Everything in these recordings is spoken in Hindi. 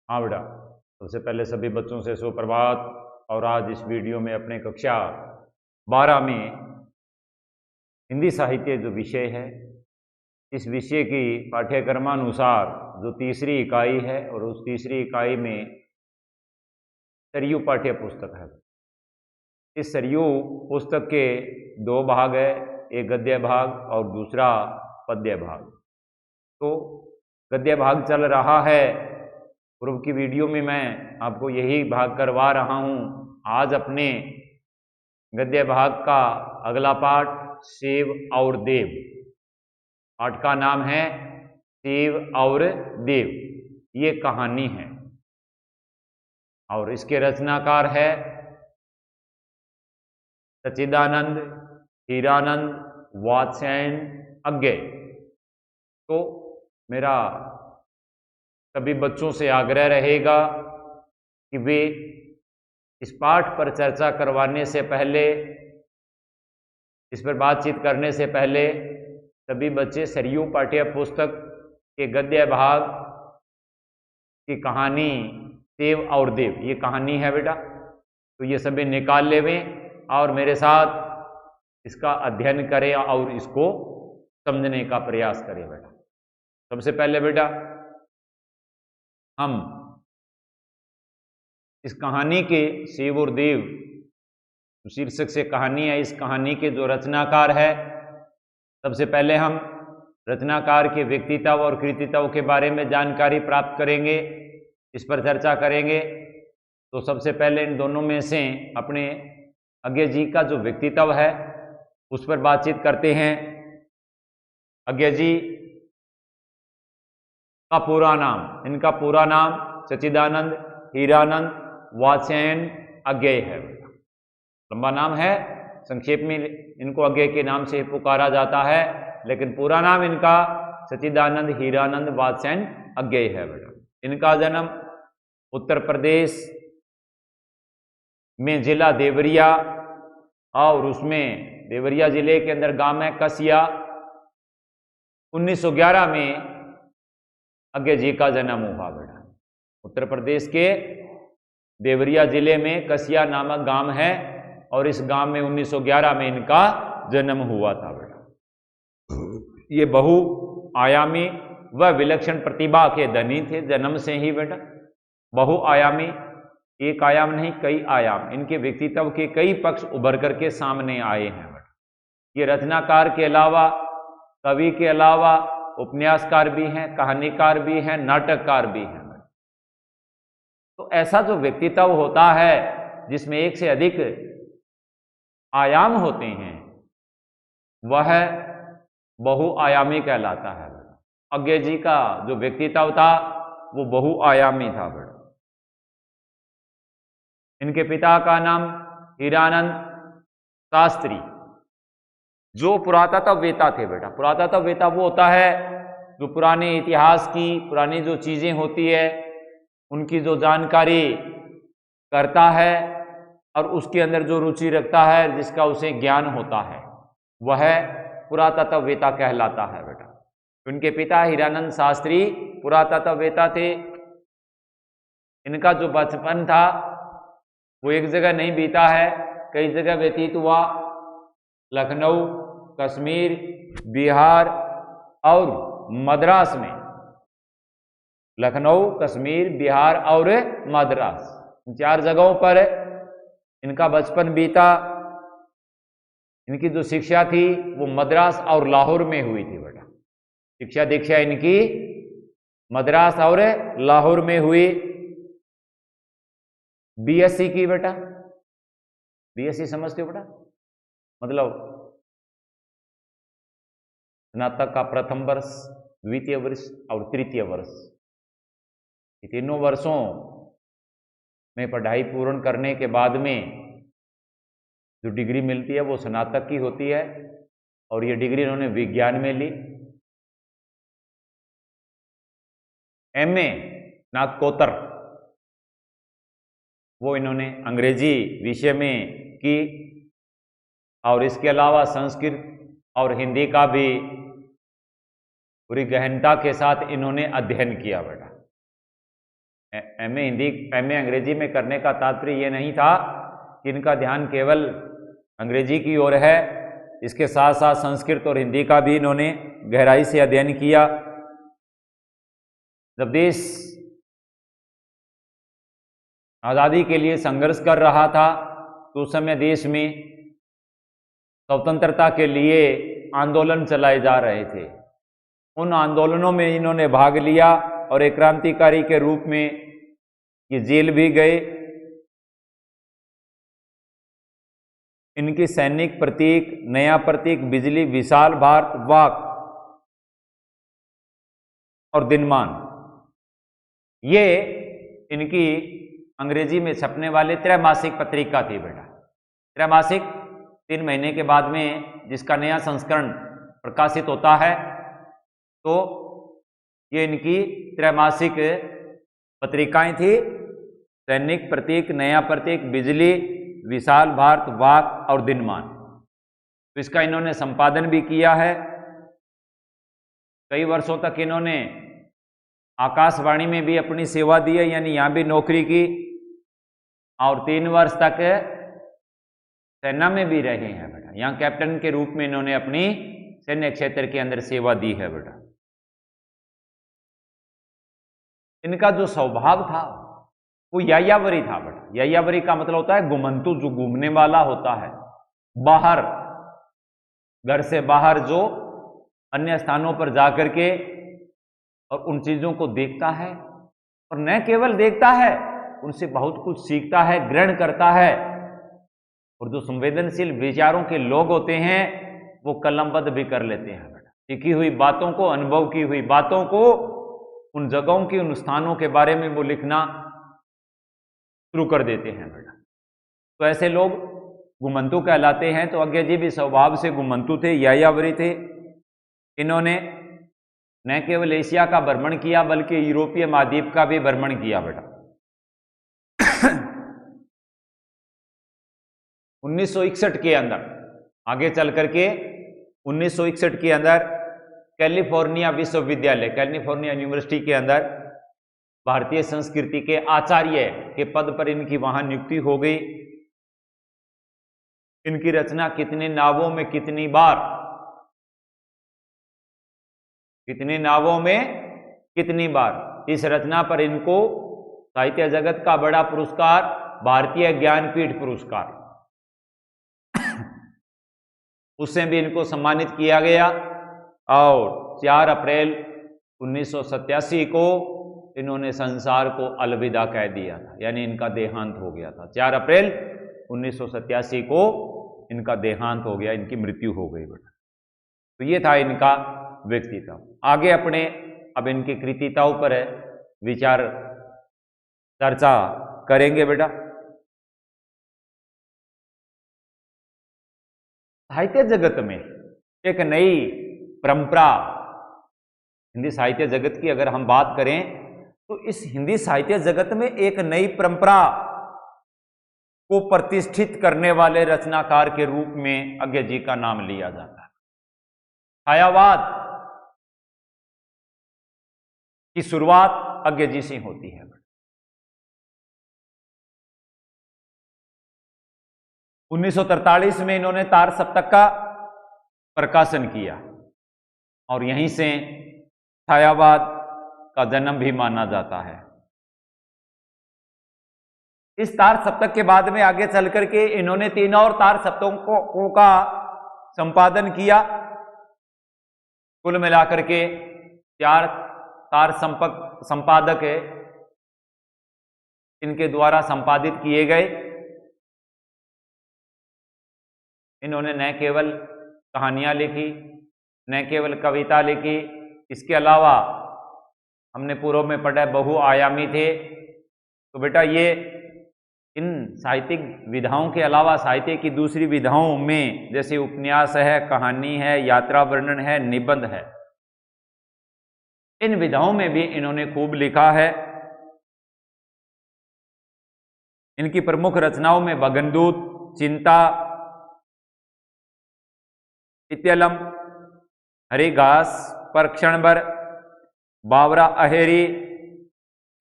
हाँ बेटा, सबसे पहले सभी बच्चों से सुप्रभात। और आज इस वीडियो में अपने कक्षा 12 में हिंदी साहित्य जो विषय है, इस विषय की पाठ्यक्रमानुसार जो तीसरी इकाई है, और उस तीसरी इकाई में सरयू पाठ्य पुस्तक है। इस सरयू पुस्तक के दो भाग है, एक गद्य भाग और दूसरा पद्य भाग। तो गद्य भाग चल रहा है, पूर्व की वीडियो में मैं आपको यही भाग करवा रहा हूं। आज अपने गद्य भाग का अगला पाठ शिव और देव। पाठ का नाम है शिव और देव। ये कहानी है और इसके रचनाकार है सच्चिदानंद हीरानंद वात्स्यायन अज्ञेय। तो मेरा सभी बच्चों से आग्रह रहेगा कि वे इस पाठ पर चर्चा करवाने से पहले, इस पर बातचीत करने से पहले, सभी बच्चे सरयू पाठ्य पुस्तक के गद्य भाग की कहानी शिव और देव, ये कहानी है बेटा, तो ये सभी निकाल लेवें और मेरे साथ इसका अध्ययन करें और इसको समझने का प्रयास करें बेटा। सबसे पहले बेटा हम इस कहानी के शिव और देव शीर्षक से कहानी है, इस कहानी के जो रचनाकार है, सबसे पहले हम रचनाकार के व्यक्तित्व और कृतित्व के बारे में जानकारी प्राप्त करेंगे, इस पर चर्चा करेंगे। तो सबसे पहले इन दोनों में से अपने अज्ञेय जी का जो व्यक्तित्व है उस पर बातचीत करते हैं। अज्ञेय जी का पूरा नाम, इनका पूरा नाम सच्चिदानंद हीरानंद वात्स्यायन अज्ञेय है। लंबा नाम है, संक्षेप में इनको अज्ञेय के नाम से पुकारा जाता है, लेकिन पूरा नाम इनका सच्चिदानंद हीरानंद वात्स्यायन अज्ञेय है बेटा। इनका जन्म उत्तर प्रदेश में जिला देवरिया, और उसमें देवरिया जिले के अंदर गांव है कसिया। 1911 में अज्ञेय जी का जन्म हुआ बेटा। उत्तर प्रदेश के देवरिया जिले में कसिया नामक गांव है, और इस गांव में 1911 में इनका जन्म हुआ था बेटा। ये बहुआयामी व विलक्षण प्रतिभा के धनी थे जन्म से ही बेटा। बहुआयामी, एक आयाम नहीं कई आयाम, इनके व्यक्तित्व के कई पक्ष उभर करके सामने आए हैं बेटा। ये रचनाकार के अलावा, कवि के अलावा उपन्यासकार भी हैं, कहानीकार भी हैं, नाटककार भी हैं। तो ऐसा जो व्यक्तित्व होता है जिसमें एक से अधिक आयाम होते हैं, वह बहुआयामी कहलाता है। अज्ञेय जी का जो व्यक्तित्व था वो बहुआयामी था बेटा। इनके पिता का नाम हीरानंद शास्त्री, जो पुरातत्ववेता थे बेटा। पुरातत्ववेता वो होता है जो पुराने इतिहास की, पुरानी जो चीजें होती है उनकी जो जानकारी करता है और उसके अंदर जो रुचि रखता है, जिसका उसे ज्ञान होता है, वह पुरातत्ववेता कहलाता है बेटा। उनके पिता हीरानंद शास्त्री पुरातत्ववेता थे। इनका जो बचपन था वो एक जगह नहीं बीता है, कई जगह व्यतीत हुआ। लखनऊ, कश्मीर, बिहार और मद्रास में। लखनऊ, कश्मीर, बिहार और मद्रास, इन 4 जगहों पर इनका बचपन बीता। इनकी जो शिक्षा थी वो मद्रास और लाहौर में हुई थी बेटा। शिक्षा दीक्षा इनकी मद्रास और लाहौर में हुई। बीएससी की बेटा। बीएससी समझते हो बेटा? मतलब स्नातक का प्रथम वर्ष, द्वितीय वर्ष और तृतीय वर्ष, ये तीनों वर्षों में पढ़ाई पूर्ण करने के बाद में जो डिग्री मिलती है वो स्नातक की होती है, और ये डिग्री इन्होंने विज्ञान में ली। एमए स्नातकोत्तर वो इन्होंने अंग्रेजी विषय में की, और इसके अलावा संस्कृत और हिंदी का भी पूरी गहनता के साथ इन्होंने अध्ययन किया बेटा। एमए हिंदी एमए अंग्रेजी में करने का तात्पर्य ये नहीं था कि इनका ध्यान केवल अंग्रेजी की ओर है, इसके साथ साथ संस्कृत और हिंदी का भी इन्होंने गहराई से अध्ययन किया। जब देश आज़ादी के लिए संघर्ष कर रहा था तो उस समय देश में स्वतंत्रता के लिए आंदोलन चलाए जा रहे थे। उन आंदोलनों में इन्होंने भाग लिया और एक क्रांतिकारी के रूप में ये जेल भी गए। इनकी सैनिक प्रतीक, नया प्रतीक, बिजली, विशाल भारत, वाक और दिनमान, ये इनकी अंग्रेजी में छपने वाले त्रैमासिक पत्रिका थी बेटा। त्रैमासिक 3 महीने के बाद में जिसका नया संस्करण प्रकाशित होता है, तो ये इनकी त्रैमासिक पत्रिकाएं थी। सैनिक प्रतीक, नया प्रतीक, बिजली, विशाल भारत, वाक और दिनमान। तो इसका इन्होंने संपादन भी किया है। कई वर्षों तक इन्होंने आकाशवाणी में भी अपनी सेवा दी है, यानी यहां भी नौकरी की, और 3 वर्ष तक सेना में भी रहे हैं बेटा। यहां कैप्टन के रूप में इन्होंने अपनी सैन्य क्षेत्र के अंदर सेवा दी है बेटा। इनका जो स्वभाव था वो यायावरी था बेटा। यायावरी का मतलब होता है घुमंतु, जो घूमने वाला होता है, बाहर, घर से बाहर, जो अन्य स्थानों पर जाकर के और उन चीजों को देखता है, और न केवल देखता है, उनसे बहुत कुछ सीखता है, ग्रहण करता है। और जो संवेदनशील विचारों के लोग होते हैं वो कलमबद्ध भी कर लेते हैं बेटा। सीखी हुई बातों को, अनुभव की हुई बातों को, उन जगहों की, उन स्थानों के बारे में वो लिखना शुरू कर देते हैं बेटा। तो ऐसे लोग घुमंतु कहलाते हैं। तो आज्ञा जी भी स्वभाव से घुमंतु थे, यायावरी थे। इन्होंने न केवल एशिया का भ्रमण किया बल्कि यूरोपीय महाद्वीप का भी भ्रमण किया बेटा। 1961 के अंदर, आगे चल करके 1961 के अंदर कैलिफोर्निया विश्वविद्यालय, कैलिफोर्निया यूनिवर्सिटी के अंदर भारतीय संस्कृति के आचार्य के पद पर इनकी वहां नियुक्ति हो गई। इनकी रचना कितने नावों में कितनी बार, कितनी नावों में कितनी बार, इस रचना पर इनको साहित्य जगत का बड़ा पुरस्कार, भारतीय ज्ञानपीठ पुरस्कार, उससे भी इनको सम्मानित किया गया। और 4 अप्रैल 1987 को इन्होंने संसार को अलविदा कह दिया था, यानी इनका देहांत हो गया था। 4 अप्रैल 1987 को इनका देहांत हो गया, इनकी मृत्यु हो गई बेटा। तो ये था इनका व्यक्तित्व। आगे अपने अब इनकी कृतिताओं पर विचार चर्चा करेंगे बेटा। साहित्य जगत में एक नई परंपरा, हिंदी साहित्य जगत की अगर हम बात करें तो इस हिंदी साहित्य जगत में एक नई परंपरा को प्रतिष्ठित करने वाले रचनाकार के रूप में आज्ञा जी का नाम लिया जाता है। छायावाद की शुरुआत आज्ञा जी से होती है। 1943 में इन्होंने तार सप्तक का प्रकाशन किया और यहीं से छायावाद का जन्म भी माना जाता है। इस तार सप्तक के बाद में आगे चल करके इन्होंने 3 और तार सप्तकों का संपादन किया। कुल मिलाकर के 4 तार संपादक इनके द्वारा संपादित किए गए। इन्होंने न केवल कहानियां लिखी, न केवल कविता लिखी, इसके अलावा हमने पूर्व में पढ़ा बहुआयामी थे। तो बेटा ये इन साहित्यिक विधाओं के अलावा साहित्य की दूसरी विधाओं में जैसे उपन्यास है, कहानी है, यात्रा वर्णन है, निबंध है, इन विधाओं में भी इन्होंने खूब लिखा है। इनकी प्रमुख रचनाओं में भगनदूत, चिंता, इत्यलम, हरी घास पर क्षण भर, बावरा अहेरी,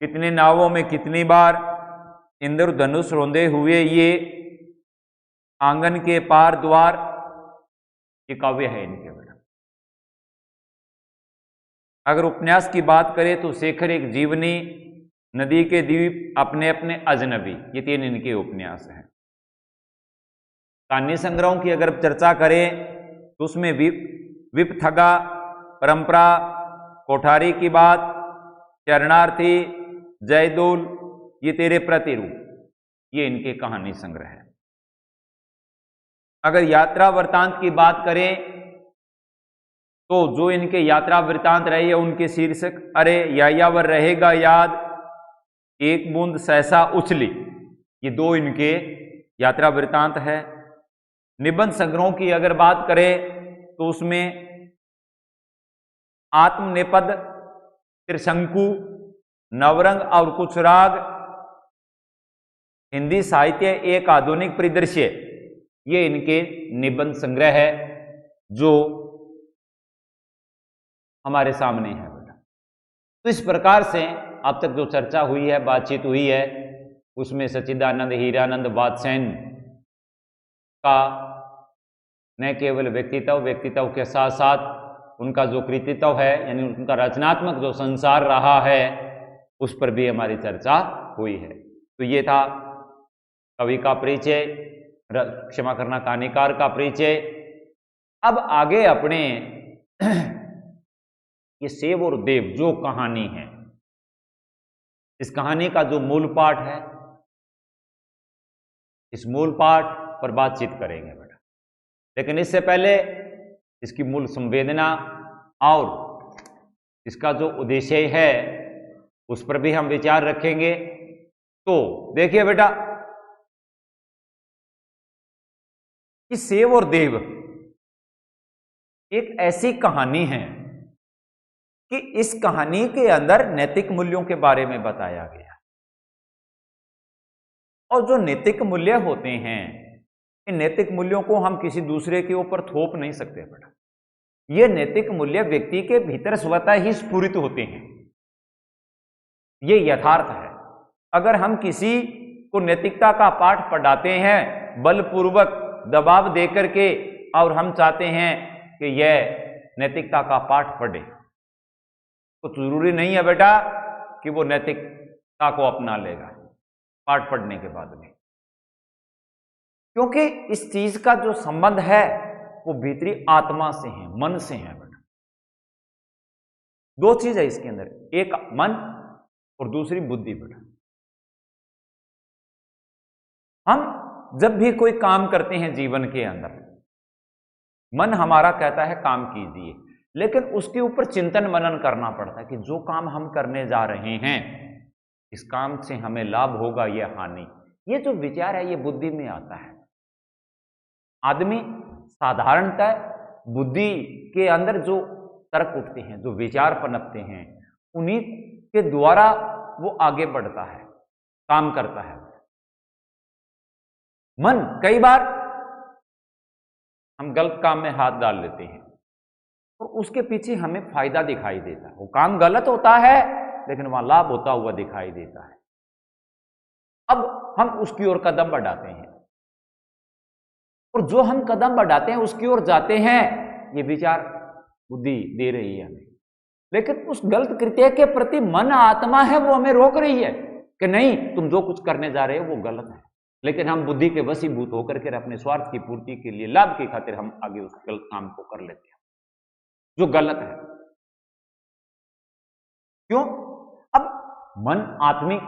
कितने नावों में कितनी बार इंद्रधनुष रोंदे हुए ये आंगन के पार द्वार, ये काव्य है इनके बेटा। अगर उपन्यास की बात करें तो शेखर एक जीवनी, नदी के द्वीप, अपने अपने अजनबी, ये 3 इनके उपन्यास हैं। कहानी संग्रहों की अगर चर्चा करें तो उसमें विपथगा, परंपरा, कोठारी की बात, चरणार्थी, जयदोल, ये तेरे प्रतिरूप, ये इनके कहानी संग्रह है। अगर यात्रा वृतांत की बात करें तो जो इनके यात्रा वृतांत रहे हैं उनके शीर्षक अरे यायावर रहेगा याद, एक बूंद सहसा उछली, ये 2 इनके यात्रा वृतांत है। निबंध संग्रहों की अगर बात करें तो उसमें आत्मनेपद, त्रिशंकु, नवरंग और कुछ राग, हिंदी साहित्य एक आधुनिक परिदृश्य, ये इनके निबंध संग्रह है जो हमारे सामने है बेटा। तो इस प्रकार से अब तक जो चर्चा हुई है, बातचीत हुई है, उसमें सच्चिदानंद हीरानंद वात्स्यन का न केवल व्यक्तित्व के साथ साथ उनका जो कृतित्व है, यानी उनका रचनात्मक जो संसार रहा है, उस पर भी हमारी चर्चा हुई है। तो ये था कवि का परिचय, क्षमा करना, कहानीकार का परिचय। अब आगे अपने ये सेव और देव जो कहानी है, इस कहानी का जो मूल पाठ है, इस मूल पाठ पर बातचीत करेंगे बेटा। लेकिन इससे पहले इसकी मूल संवेदना और इसका जो उद्देश्य है उस पर भी हम विचार रखेंगे। तो देखिए बेटा कि सेव और देव एक ऐसी कहानी है कि इस कहानी के अंदर नैतिक मूल्यों के बारे में बताया गया, और जो नैतिक मूल्य होते हैं, इन नैतिक मूल्यों को हम किसी दूसरे के ऊपर थोप नहीं सकते बेटा। ये नैतिक मूल्य व्यक्ति के भीतर स्वतः ही स्फुरित होते हैं, ये यथार्थ है। अगर हम किसी को नैतिकता का पाठ पढ़ाते हैं बलपूर्वक दबाव देकर के, और हम चाहते हैं कि यह नैतिकता का पाठ पढ़े, तो जरूरी नहीं है बेटा कि वो नैतिकता को अपना लेगा पाठ पढ़ने के बाद में, क्योंकि इस चीज का जो संबंध है वो भीतरी आत्मा से है, मन से है बेटा। 2 चीज है इसके अंदर, एक मन और दूसरी बुद्धि बेटा। हम जब भी कोई काम करते हैं जीवन के अंदर, मन हमारा कहता है काम कीजिए, लेकिन उसके ऊपर चिंतन मनन करना पड़ता है कि जो काम हम करने जा रहे हैं, इस काम से हमें लाभ होगा या हानि। ये जो विचार है ये बुद्धि में आता है। आदमी साधारणतः बुद्धि के अंदर जो तर्क उठते हैं, जो विचार पनपते हैं, उन्हीं के द्वारा वो आगे बढ़ता है, काम करता है। मन कई बार हम गलत काम में हाथ डाल लेते हैं और उसके पीछे हमें फायदा दिखाई देता है। वो काम गलत होता है लेकिन वहां लाभ होता हुआ दिखाई देता है। अब हम उसकी ओर कदम बढ़ाते हैं, और जो हम कदम बढ़ाते हैं उसकी ओर जाते हैं, ये विचार बुद्धि दे रही है हमें, लेकिन उस गलत कृत्य के प्रति मन आत्मा है वो हमें रोक रही है कि नहीं, तुम जो कुछ करने जा रहे हो वो गलत है। लेकिन हम बुद्धि के वशीभूत होकर के अपने स्वार्थ की पूर्ति के लिए, लाभ की खातिर हम आगे उस गलत काम को कर लेते हैं जो गलत है। क्यों? अब मन आत्मिक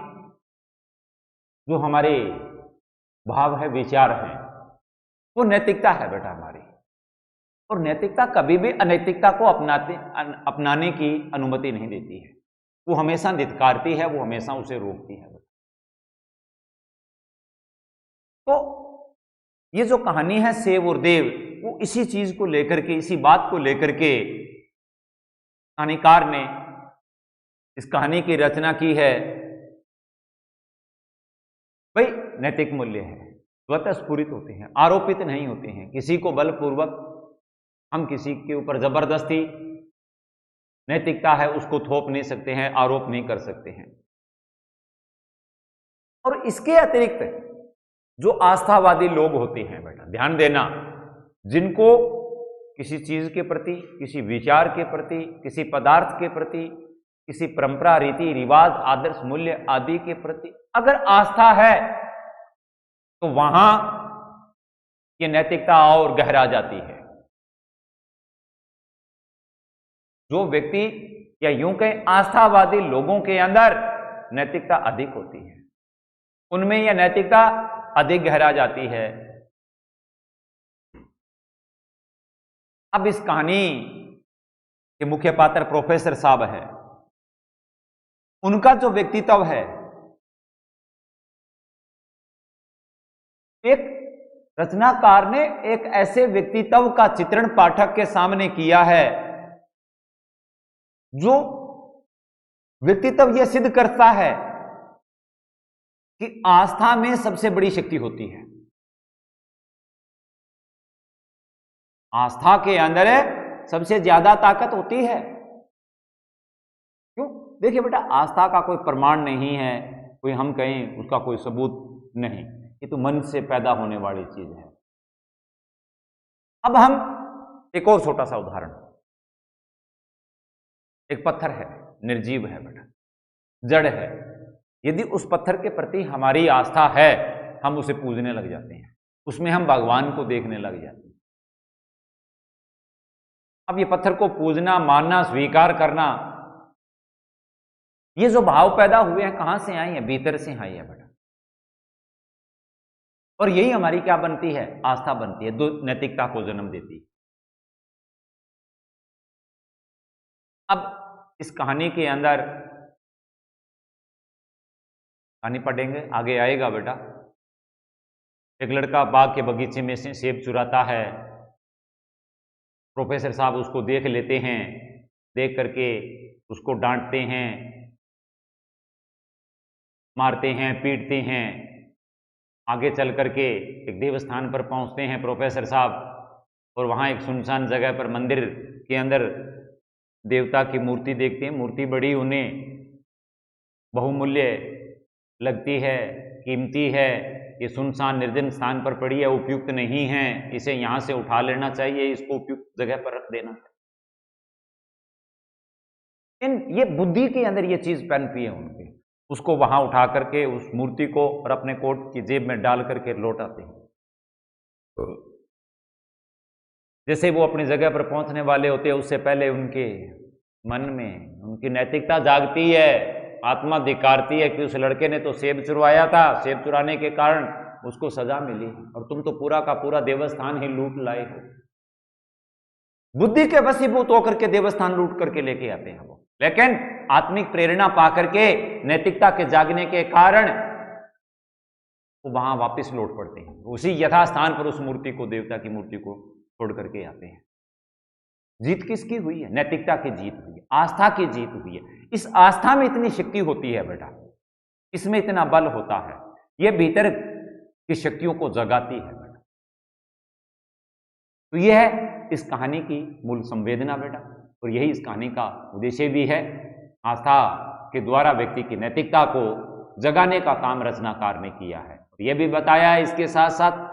जो हमारे भाव है, विचार है, वो नैतिकता है बेटा हमारी, और नैतिकता कभी भी अनैतिकता को अपनाने की अनुमति नहीं देती है। वो हमेशा धिक्कारती है, वो हमेशा उसे रोकती है। तो ये जो कहानी है सेव और देव, वो इसी चीज को लेकर के, इसी बात को लेकर के कहानीकार ने इस कहानी की रचना की है। भाई नैतिक मूल्य है, स्वतः स्फुरित होते हैं, आरोपित नहीं होते हैं। किसी को बलपूर्वक हम किसी के ऊपर जबरदस्ती नैतिकता है उसको थोप नहीं सकते हैं, आरोप नहीं कर सकते हैं। और इसके अतिरिक्त जो आस्थावादी लोग होते हैं बेटा, ध्यान देना, जिनको किसी चीज के प्रति, किसी विचार के प्रति, किसी पदार्थ के प्रति, किसी परंपरा, रीति रिवाज, आदर्श, मूल्य आदि के प्रति अगर आस्था है तो वहां ये नैतिकता और गहरा जाती है। जो व्यक्ति या यूं कहें आस्थावादी लोगों के अंदर नैतिकता अधिक होती है, उनमें यह नैतिकता अधिक गहरा जाती है। अब इस कहानी के मुख्य पात्र प्रोफेसर साहब है, उनका जो व्यक्तित्व है, एक रचनाकार ने एक ऐसे व्यक्तित्व का चित्रण पाठक के सामने किया है जो व्यक्तित्व यह सिद्ध करता है कि आस्था में सबसे बड़ी शक्ति होती है। आस्था के अंदर सबसे ज्यादा ताकत होती है। क्यों? देखिए बेटा, आस्था का कोई प्रमाण नहीं है, कोई हम कहें उसका कोई सबूत नहीं, ये तो मन से पैदा होने वाली चीज है। अब हम एक और छोटा सा उदाहरण, एक पत्थर है, निर्जीव है बेटा, जड़ है। यदि उस पत्थर के प्रति हमारी आस्था है, हम उसे पूजने लग जाते हैं, उसमें हम भगवान को देखने लग जाते हैं। अब ये पत्थर को पूजना, मानना, स्वीकार करना, ये जो भाव पैदा हुए हैं कहां से आए हैं? भीतर से आई है बेटा। और यही हमारी क्या बनती है? आस्था बनती है, जो नैतिकता को जन्म देती है। अब इस कहानी के अंदर, कहानी पढ़ेंगे आगे आएगा बेटा, एक लड़का बाग के बगीचे में से सेब चुराता है। प्रोफेसर साहब उसको देख लेते हैं, देख करके उसको डांटते हैं, मारते हैं, पीटते हैं। आगे चल करके एक देवस्थान पर पहुंचते हैं प्रोफेसर साहब, और वहां एक सुनसान जगह पर मंदिर के अंदर देवता की मूर्ति देखते हैं। मूर्ति बड़ी उन्हें बहुमूल्य लगती है, कीमती है। ये सुनसान निर्जन स्थान पर पड़ी है, उपयुक्त नहीं है, इसे यहां से उठा लेना चाहिए, इसको उपयुक्त जगह पर रख देना चाहिए। ये बुद्धि के अंदर ये चीज पनपी है उनके, उसको वहां उठा करके उस मूर्ति को और अपने कोट की जेब में डाल करके लौट आते हैं। जैसे वो अपनी जगह पर पहुंचने वाले होते हैं, उससे पहले उनके मन में उनकी नैतिकता जागती है, आत्मा धिक्कारती है कि उस लड़के ने तो सेब चुरवाया था, सेब चुराने के कारण उसको सजा मिली, और तुम तो पूरा का पूरा देवस्थान ही लूट लाए हो। बुद्धि के वशीभूत होकर के देवस्थान लूट करके लेके आते हैं वो, लेकिन आत्मिक प्रेरणा पाकर के, नैतिकता के जागने के कारण वो वहां वापस लौट पड़ते हैं, उसी यथास्थान पर उस मूर्ति को, देवता की मूर्ति को छोड़ करके आते हैं। जीत किसकी हुई है? नैतिकता की जीत हुई है, आस्था की जीत हुई है। इस आस्था में इतनी शक्ति होती है बेटा, इसमें इतना बल होता है, यह भीतर की शक्तियों को जगाती है बेटा। तो यह है इस कहानी की मूल संवेदना बेटा, और यही इस कहानी का उद्देश्य भी है। आस्था के द्वारा व्यक्ति की नैतिकता को जगाने का काम रचनाकार ने किया है। यह भी बताया है इसके साथ साथ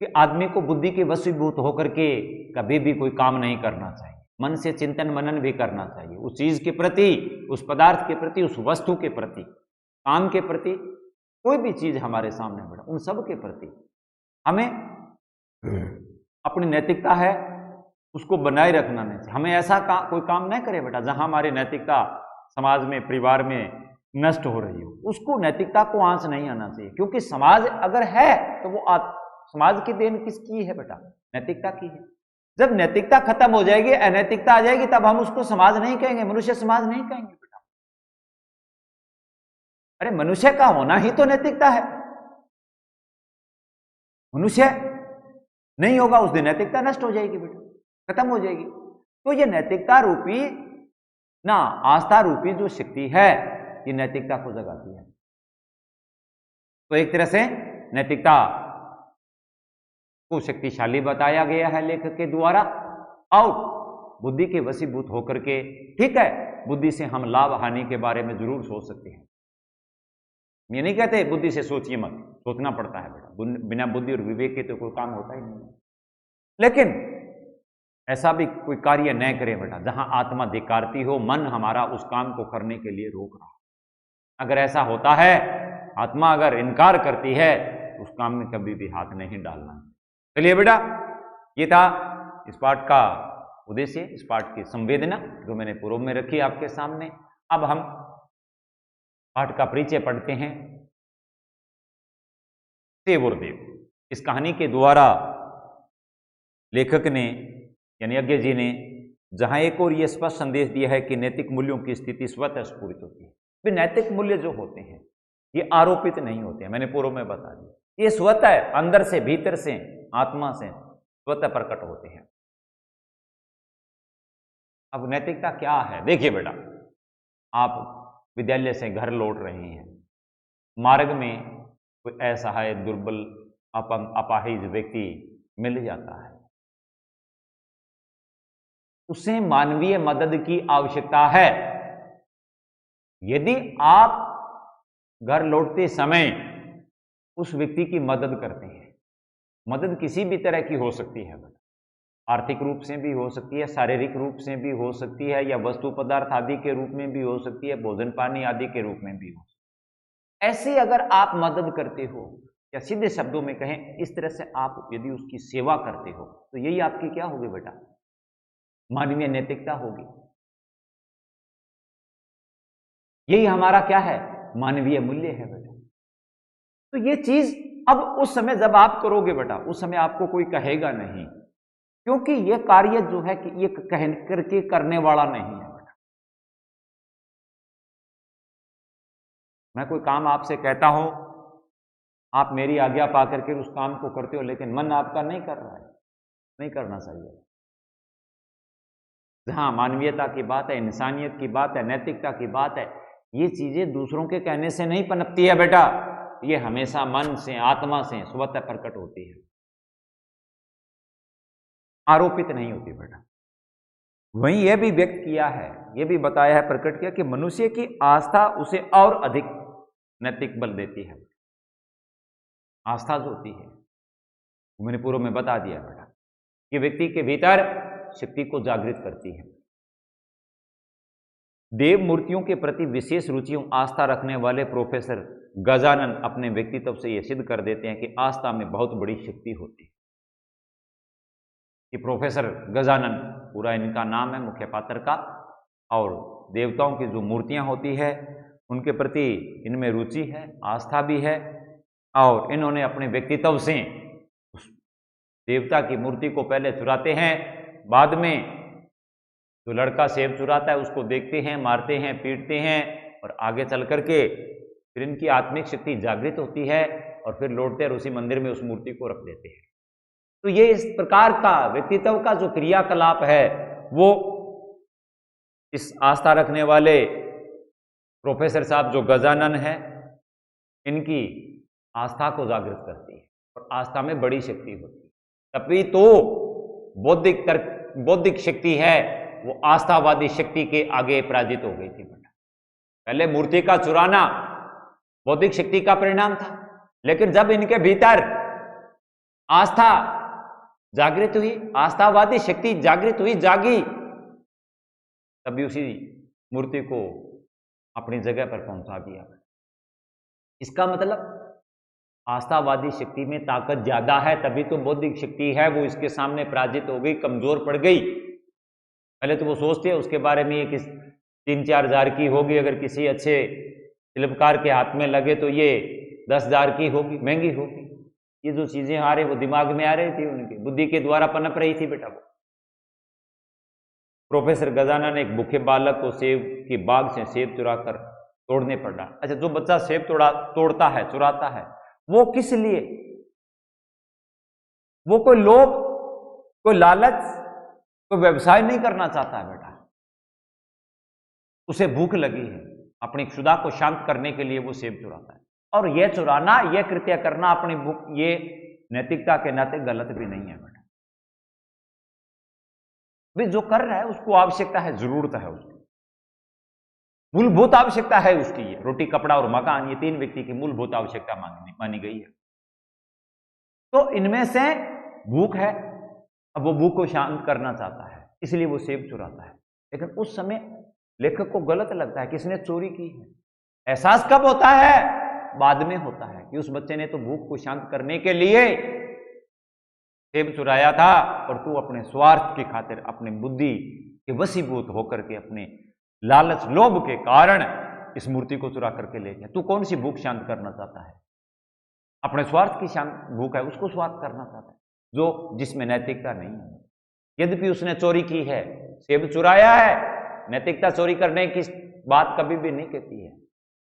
कि आदमी को बुद्धि के वशीभूत होकर के कभी भी कोई काम नहीं करना चाहिए, मन से चिंतन मनन भी करना चाहिए, उस चीज के प्रति, उस पदार्थ के प्रति, उस वस्तु के प्रति, काम के प्रति, कोई भी चीज हमारे सामने बढ़ा, उन सब के प्रति हमें अपनी नैतिकता है उसको बनाए रखना नहीं चाहिए। हमें ऐसा कोई काम नहीं करे बेटा जहां हमारी नैतिकता समाज में, परिवार में नष्ट हो रही हो, उसको नैतिकता को आंच नहीं आना चाहिए। क्योंकि समाज अगर है तो वो समाज की देन किसकी है बेटा? नैतिकता की है। जब नैतिकता खत्म हो जाएगी, अनैतिकता आ जाएगी, तब हम उसको समाज नहीं कहेंगे, मनुष्य समाज नहीं कहेंगे बेटा। अरे मनुष्य का होना ही तो नैतिकता है। मनुष्य नहीं होगा उस दिन नैतिकता नष्ट हो जाएगी बेटा, खत्म हो जाएगी। तो ये नैतिकता रूपी ना, आस्था रूपी जो शक्ति है, ये नैतिकता को जगाती है। तो एक तरह से नैतिकता को शक्तिशाली बताया गया है लेखक के द्वारा, और बुद्धि के वशीभूत होकर के, ठीक है, बुद्धि से हम लाभ हानि के बारे में जरूर सोच सकते हैं, ये नहीं कहते बुद्धि से सोचिए मत, सोचना पड़ता है बेटा, बिना बुद्धि और विवेक के तो कोई काम होता ही नहीं। लेकिन ऐसा भी कोई कार्य न करें बेटा जहां आत्मा धिक्कारती हो, मन हमारा उस काम को करने के लिए रोक रहा। अगर ऐसा होता है, आत्मा अगर इनकार करती है, उस काम में कभी भी हाथ नहीं डालना। चलिए बेटा, ये था इस पाठ का उद्देश्य, इस पाठ की संवेदना जो मैंने पूर्व में रखी आपके सामने। अब हम पाठ का परिचय पढ़ते हैं। देव और देव, इस कहानी के द्वारा लेखक ने यानी यज्ञ जी ने जहां एक और यह स्पष्ट संदेश दिया है कि नैतिक मूल्यों की स्थिति स्वतः स्फुरित होती है। वे नैतिक मूल्य जो होते हैं ये आरोपित नहीं होते हैं, मैंने पूर्व में बता दिया, ये स्वतः अंदर से, भीतर से, आत्मा से स्वतः प्रकट होते हैं। अब नैतिकता क्या है? देखिए बेटा, आप विद्यालय से घर लौट रहे हैं, मार्ग में कोई असहाय, दुर्बल, अपाहिज व्यक्ति मिल जाता है, उसे मानवीय मदद की आवश्यकता है। यदि आप घर लौटते समय उस व्यक्ति की मदद करते हैं, मदद किसी भी तरह की हो सकती है, आर्थिक रूप से भी हो सकती है, शारीरिक रूप से भी हो सकती है, या वस्तु पदार्थ आदि के रूप में भी हो सकती है, भोजन पानी आदि के रूप में भी हो सकती है। ऐसी अगर आप मदद करते हो, या सीधे शब्दों में कहें इस तरह से आप यदि उसकी सेवा करते हो, तो यही आपकी क्या होगी बेटा? मानवीय नैतिकता होगी। यही हमारा क्या है? मानवीय मूल्य है बेटा। तो ये चीज अब उस समय जब आप करोगे बेटा, उस समय आपको कोई कहेगा नहीं, क्योंकि ये कार्य जो है कि ये कह करके करने वाला नहीं है बेटा। मैं कोई काम आपसे कहता हूं, आप मेरी आज्ञा पा करके उस काम को करते हो, लेकिन मन आपका नहीं कर रहा है, नहीं करना चाहिए। जहां मानवीयता की बात है, इंसानियत की बात है, नैतिकता की बात है, ये चीजें दूसरों के कहने से नहीं पनपती है बेटा, ये हमेशा मन से, आत्मा से स्वतः प्रकट होती है, आरोपित नहीं होती बेटा। वहीं यह भी व्यक्त किया है, यह भी बताया है, प्रकट किया कि मनुष्य की आस्था उसे और अधिक नैतिक बल देती है। आस्था जो होती है, वो मैंने पूर्व में बता दिया बेटा, कि व्यक्ति के भीतर शक्ति को जागृत करती है। देव मूर्तियों के प्रति विशेष रुचियों आस्था रखने वाले प्रोफेसर गजानन अपने व्यक्तित्व से यह सिद्ध कर देते हैं कि आस्था में बहुत बड़ी शक्ति होती है। कि प्रोफेसर गजानन पूरा इनका नाम है मुख्य पात्र का, और देवताओं की जो मूर्तियां होती है उनके प्रति इनमें रुचि है, आस्था भी है, और इन्होंने अपने व्यक्तित्व से उस देवता की मूर्ति को पहले चुराते हैं, बाद में जो लड़का सेब चुराता है उसको देखते हैं, मारते हैं, पीटते हैं, और आगे चल करके फिर इनकी आत्मिक शक्ति जागृत होती है, और फिर लौटते और उसी मंदिर में उस मूर्ति को रख देते हैं। तो ये इस प्रकार का व्यक्तित्व का जो क्रियाकलाप है वो इस आस्था रखने वाले प्रोफेसर साहब जो गजानन है, इनकी आस्था को जागृत करती है, और आस्था में बड़ी शक्ति होती है। तभी तो बौद्धिक शक्ति है वो आस्थावादी शक्ति के आगे पराजित हो गई थी बेटा। पहले मूर्ति का चुराना बौद्धिक शक्ति का परिणाम था, लेकिन जब इनके भीतर आस्था जागृत हुई, आस्थावादी शक्ति जागृत हुई, जागी, तभी उसी मूर्ति को अपनी जगह पर पहुंचा दिया। इसका मतलब आस्थावादी शक्ति में ताकत ज्यादा है, तभी तो बौद्धिक शक्ति है वो इसके सामने पराजित हो गई, कमजोर पड़ गई। पहले तो वो सोचते हैं उसके बारे में, ये 3-4 हजार की होगी, अगर किसी अच्छे शिल्पकार के हाथ में लगे तो ये 10 हजार की होगी, महंगी होगी। ये जो चीजें आ रही वो दिमाग में आ रही थी, उनकी बुद्धि के द्वारा पनप रही थी बेटा। वो प्रोफेसर गजानन एक भूखे बालक को सेब की बाग से सेब चुरा कर तोड़ने पर डाला। अच्छा, जो बच्चा सेब तोड़ता है, चुराता है, वो किस लिए? वो कोई लोभ, कोई लालच, कोई व्यवसाय नहीं करना चाहता है बेटा। उसे भूख लगी है, अपनी क्षुधा को शांत करने के लिए वो सेब चुराता है। और यह चुराना, यह कृत्य करना अपनी भूख, ये नैतिकता के नाते गलत भी नहीं है बेटा। वे जो कर रहा है उसको आवश्यकता है, जरूरत है उसकी, मूलभूत आवश्यकता है उसकी, ये रोटी कपड़ा और मकान, ये 3 व्यक्ति की मूलभूत आवश्यकता मानी गई है। तो इनमें से भूख है, अब वो भूख को शांत करना चाहता है, इसलिए वो सेब चुराता है। लेकिन उस समय लेखक को गलत लगता है कि इसने चोरी की है। एहसास कब होता है? बाद में होता है कि उस बच्चे ने तो भूख को शांत करने के लिए सेब चुराया था, और तू अपने स्वार्थ की खातिर, अपने बुद्धि के वशीभूत होकर के, अपने लालच लोभ के कारण इस मूर्ति को चुरा करके ले गया। तू कौन सी भूख शांत करना चाहता है? अपने स्वार्थ की शांत भूख है, उसको स्वार्थ करना चाहता है, जो जिसमें नैतिकता नहीं है। यद्यपि उसने चोरी की है, सेब चुराया है, नैतिकता चोरी करने की बात कभी भी नहीं कहती है,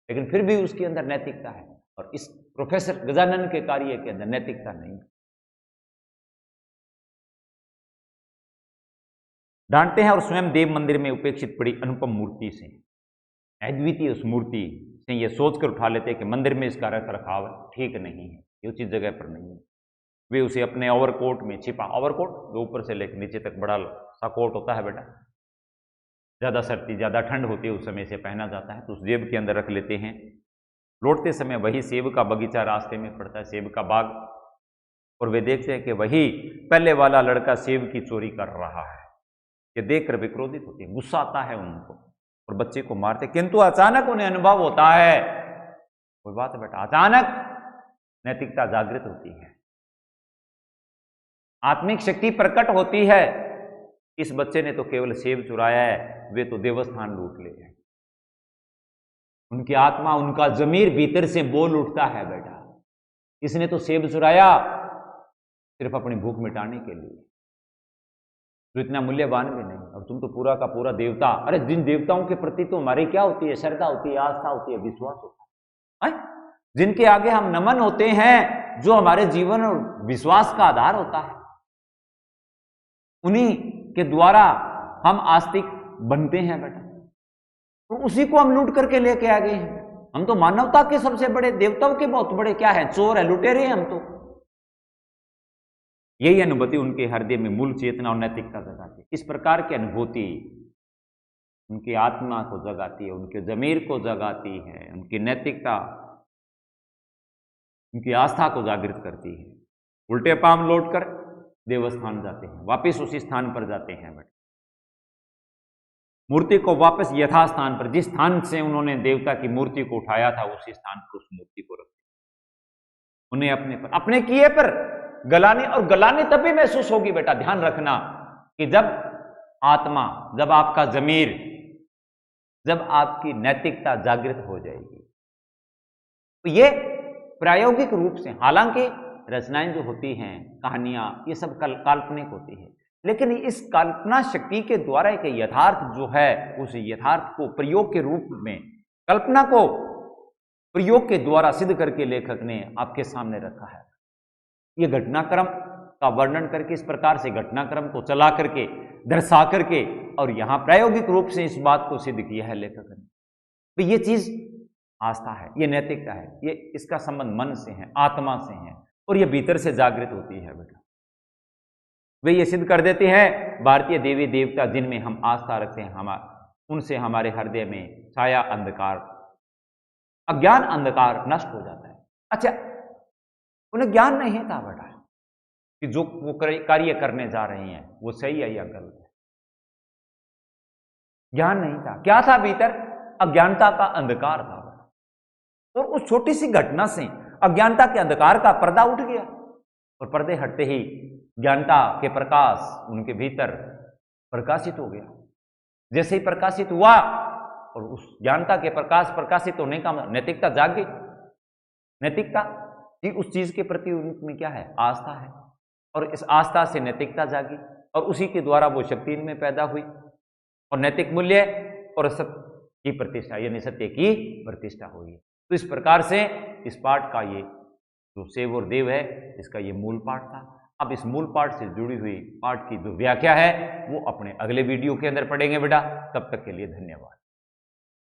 लेकिन फिर भी उसके अंदर नैतिकता है, और इस प्रोफेसर गजानन के कार्य के अंदर नैतिकता नहीं है। डांटते हैं और स्वयं देव मंदिर में उपेक्षित पड़ी अनुपम मूर्ति से, अद्वितीय उस मूर्ति से ये सोचकर उठा लेते हैं कि मंदिर में इसका रख रखाव ठीक नहीं है, ये उचित जगह पर नहीं है। वे उसे अपने ओवरकोट में छिपा, ओवरकोट जो ऊपर से लेकर नीचे तक बड़ा सा कोट होता है बेटा, ज़्यादा सर्दी ज़्यादा ठंड होती है उस समय से पहना जाता है, तो उस जेब के अंदर रख लेते हैं। लौटते समय वही सेब का बगीचा रास्ते में पड़ता है, सेब का बाग, और वे देखते हैं कि वही पहले वाला लड़का सेब की चोरी कर रहा है। ये देखकर वे क्रोधित होते हैं, गुस्सा आता है उनको और बच्चे को मारते, किंतु अचानक उन्हें अनुभव होता है, कोई बात है बेटा, अचानक नैतिकता जागृत होती है, आत्मिक शक्ति प्रकट होती है। इस बच्चे ने तो केवल सेब चुराया है, वे तो देवस्थान लूट ले गए। उनकी आत्मा, उनका जमीर भीतर से बोल उठता है, बेटा इसने तो सेब चुराया सिर्फ अपनी भूख मिटाने के लिए, तो इतना मूल्यवान भी नहीं, और तुम तो पूरा का पूरा देवता। अरे जिन देवताओं के प्रति तो हमारी क्या होती है? श्रद्धा होती है, आस्था होती है, विश्वास होता है, जिनके आगे हम नमन होते हैं, जो हमारे जीवन और विश्वास का आधार होता है, उन्हीं के द्वारा हम आस्तिक बनते हैं बेटा। तो उसी को हम लूट करके लेके आ गए हैं। हम तो मानवता के सबसे बड़े, देवताओं के बहुत बड़े क्या है? चोर है, लुटेरे हैं हम तो। यही अनुभूति उनके हृदय में मूल चेतना और नैतिकता जगाती है। इस प्रकार की अनुभूति उनकी आत्मा को जगाती है, उनके जमीर को जगाती है, उनकी नैतिकता, उनकी आस्था को जागृत करती है। उल्टे पांव लौटकर देवस्थान जाते हैं, वापिस उसी स्थान पर जाते हैं बेटा, मूर्ति को वापस यथास्थान पर, जिस स्थान से उन्होंने देवता की मूर्ति को उठाया था, उसी स्थान पर उस मूर्ति को रखते। उन्हें अपने पर, अपने किए पर गलानी, और गलानी तभी महसूस होगी बेटा, ध्यान रखना, कि जब आत्मा, जब आपका जमीर, जब आपकी नैतिकता जागृत हो जाएगी। तो ये प्रायोगिक रूप से, हालांकि रचनाएं जो होती हैं, कहानियां, ये सब काल्पनिक होती है, लेकिन इस कल्पना शक्ति के द्वारा एक यथार्थ जो है, उस यथार्थ को प्रयोग के रूप में, कल्पना को प्रयोग के द्वारा सिद्ध करके लेखक ने आपके सामने रखा है। ये घटनाक्रम का वर्णन करके, इस प्रकार से घटनाक्रम को चला करके, दर्शा करके, और यहां प्रायोगिक रूप से इस बात को सिद्ध किया है लेखक ने। तो ये चीज आस्था है, ये नैतिकता है, ये इसका संबंध मन से है, आत्मा से है, और ये भीतर से जागृत होती है बेटा। वे ये सिद्ध कर देते हैं, भारतीय देवी देवता जिनमें हम आस्था रखते हैं, उनसे हमारे हृदय में छाया अंधकार, अज्ञान अंधकार नष्ट हो जाता है। अच्छा, उन्हें ज्ञान नहीं था बेटा कि जो वो कार्य करने जा रहे हैं वो सही है या गलत है। ज्ञान नहीं था, क्या था भीतर? अज्ञानता का अंधकार था, और उस छोटी सी घटना से अज्ञानता के अंधकार का पर्दा उठ गया, और पर्दे हटते ही ज्ञानता के प्रकाश उनके भीतर प्रकाशित हो गया। जैसे ही प्रकाशित हुआ, और उस ज्ञानता के प्रकाश प्रकाशित होने का नैतिकता जाग गई। नैतिकता कि उस चीज के प्रति उनमें क्या है? आस्था है, और इस आस्था से नैतिकता जागी, और उसी के द्वारा वो शक्ति इनमें पैदा हुई, और नैतिक मूल्य और सत्य की प्रतिष्ठा, यानी सत्य की प्रतिष्ठा हुई। तो इस प्रकार से इस पाठ का ये जो सेव और देव है, इसका ये मूल पाठ था। अब इस मूल पाठ से जुड़ी हुई पाठ की जो व्याख्या है, वो अपने अगले वीडियो के अंदर पढ़ेंगे बेटा। तब तक के लिए धन्यवाद।